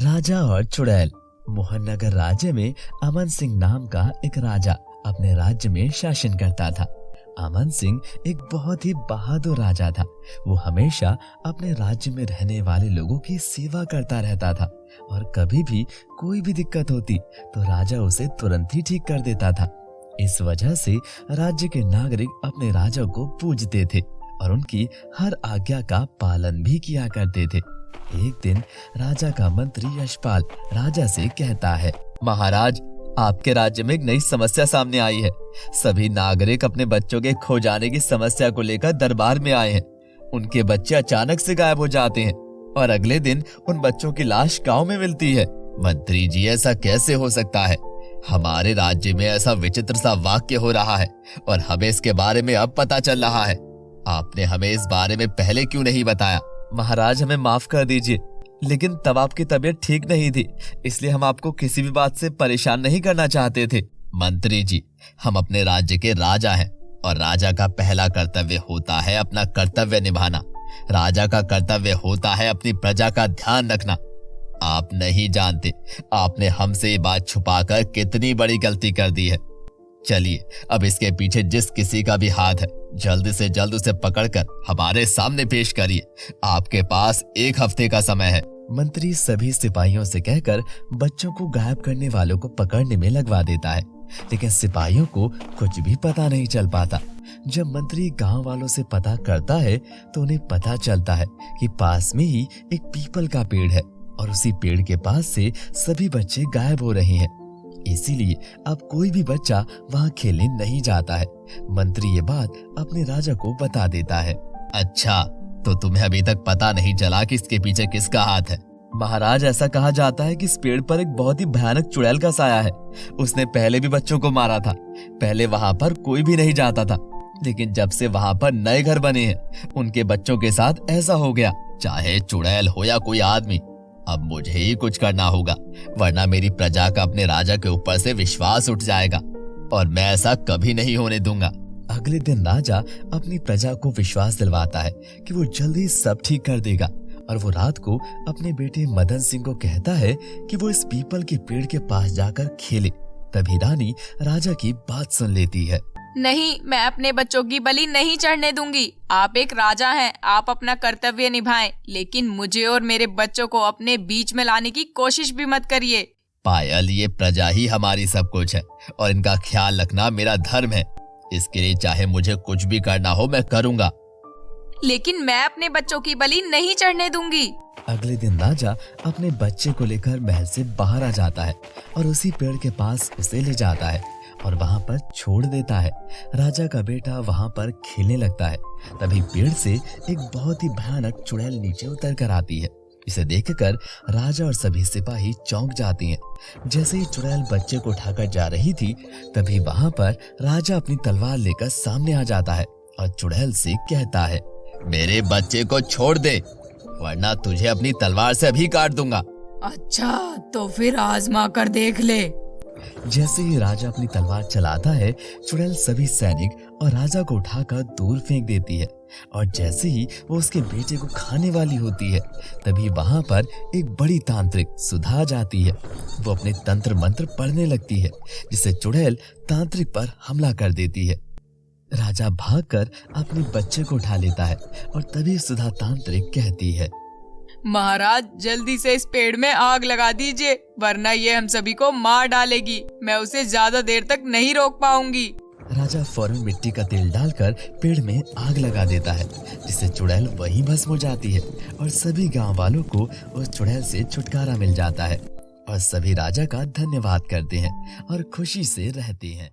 राजा और चुड़ैल। मोहननगर राज्य में अमन सिंह नाम का एक राजा अपने राज्य में शासन करता था। अमन सिंह एक बहुत ही बहादुर राजा था। वो हमेशा अपने राज्य में रहने वाले लोगों की सेवा करता रहता था और कभी भी कोई भी दिक्कत होती तो राजा उसे तुरंत ही ठीक कर देता था। इस वजह से राज्य के नागरिक अपने राजा को पूजते थे और उनकी हर आज्ञा का पालन भी किया करते थे। एक दिन राजा का मंत्री यशपाल राजा से कहता है, महाराज, आपके राज्य में एक नई समस्या सामने आई है। सभी नागरिक अपने बच्चों के खो जाने की समस्या को लेकर दरबार में आए हैं। उनके बच्चे अचानक से गायब हो जाते हैं और अगले दिन उन बच्चों की लाश गांव में मिलती है। मंत्री जी, ऐसा कैसे हो सकता है? हमारे राज्य में ऐसा विचित्र सा वाक्य हो रहा है और हमें इसके बारे में अब पता चल रहा है। आपने हमें इस बारे में पहले क्यों नहीं बताया? महाराज, हमें माफ कर दीजिए, लेकिन तब आपकी तबीयत ठीक नहीं थी, इसलिए हम आपको किसी भी बात से परेशान नहीं करना चाहते थे। मंत्री जी, हम अपने राज्य के राजा हैं और राजा का पहला कर्तव्य होता है अपना कर्तव्य निभाना। राजा का कर्तव्य होता है अपनी प्रजा का ध्यान रखना। आप नहीं जानते आपने हमसे ये बात छुपाकर कितनी बड़ी गलती कर दी है। चलिए, अब इसके पीछे जिस किसी का भी हाथ है, जल्द से जल्द उसे पकड़कर हमारे सामने पेश करिए। आपके पास 1 हफ्ते का समय है। मंत्री सभी सिपाहियों से कहकर बच्चों को गायब करने वालों को पकड़ने में लगवा देता है, लेकिन सिपाहियों को कुछ भी पता नहीं चल पाता। जब मंत्री गांव वालों से पता करता है तो उन्हें पता चलता है कि पास में ही एक पीपल का पेड़ है और उसी पेड़ के पास से सभी बच्चे गायब हो रहे हैं। इसीलिए अब कोई भी बच्चा वहां खेलने नहीं जाता है। मंत्री ये बात अपने राजा को बता देता है। अच्छा, तो तुम्हें अभी तक पता नहीं चला कि इसके पीछे किसका हाथ है? महाराज, ऐसा कहा जाता है कि इस पेड़ पर एक बहुत ही भयानक चुड़ैल का साया है। उसने पहले भी बच्चों को मारा था। पहले वहां पर कोई भी नहीं जाता था, लेकिन जब से वहां पर नए घर बने हैं, उनके बच्चों के साथ ऐसा हो गया। चाहे चुड़ैल हो या कोई आदमी, अब मुझे ही कुछ करना होगा, वरना मेरी प्रजा का अपने राजा के ऊपर से विश्वास उठ जाएगा और मैं ऐसा कभी नहीं होने दूंगा। अगले दिन राजा अपनी प्रजा को विश्वास दिलवाता है कि वो जल्दी सब ठीक कर देगा और वो रात को अपने बेटे मदन सिंह को कहता है कि वो इस पीपल के पेड़ के पास जाकर खेले। तभी रानी राजा की बात सुन लेती है। नहीं, मैं अपने बच्चों की बलि नहीं चढ़ने दूंगी। आप एक राजा हैं, आप अपना कर्तव्य निभाएं, लेकिन मुझे और मेरे बच्चों को अपने बीच में लाने की कोशिश भी मत करिए। पायल, ये प्रजा ही हमारी सब कुछ है और इनका ख्याल रखना मेरा धर्म है। इसके लिए चाहे मुझे कुछ भी करना हो, मैं करूँगा। लेकिन मैं अपने बच्चों की बलि नहीं चढ़ने दूंगी। अगले दिन राजा अपने बच्चे को लेकर महल से बाहर आ जाता है और उसी पेड़ के पास उसे ले जाता है और वहां पर छोड़ देता है। राजा का बेटा वहां पर खेलने लगता है। तभी पेड़ से एक बहुत ही भयानक चुड़ैल नीचे उतर कर आती है। इसे देखकर राजा और सभी सिपाही चौंक जाती हैं। जैसे ही चुड़ैल बच्चे को उठाकर जा रही थी, तभी वहां पर राजा अपनी तलवार लेकर सामने आ जाता है और चुड़ैल से कहता है, मेरे बच्चे को छोड़ दे, वरना तुझे अपनी तलवार से अभी काट दूंगा। अच्छा, तो फिर आजमा कर देख ले। जैसे ही राजा अपनी तलवार चलाता है, चुड़ैल सभी सैनिक और राजा को उठाकर दूर फेंक देती है और जैसे ही वो उसके बेटे को खाने वाली होती है, तभी वहां पर एक बड़ी तांत्रिक सुधा आ जाती है। वो अपने तंत्र मंत्र पढ़ने लगती है, जिससे चुड़ैल तांत्रिक पर हमला कर देती है। राजा भागकर अपने बच्चे को उठा लेता है और तभी सुधा तांत्रिक कहती है, महाराज, जल्दी से इस पेड़ में आग लगा दीजिए, वरना ये हम सभी को मार डालेगी। मैं उसे ज्यादा देर तक नहीं रोक पाऊंगी। राजा फौरन मिट्टी का तेल डालकर पेड़ में आग लगा देता है, जिससे चुड़ैल वहीं भस्म हो जाती है और सभी गांव वालों को उस चुड़ैल से छुटकारा मिल जाता है और सभी राजा का धन्यवाद करते हैं और खुशी से रहते हैं।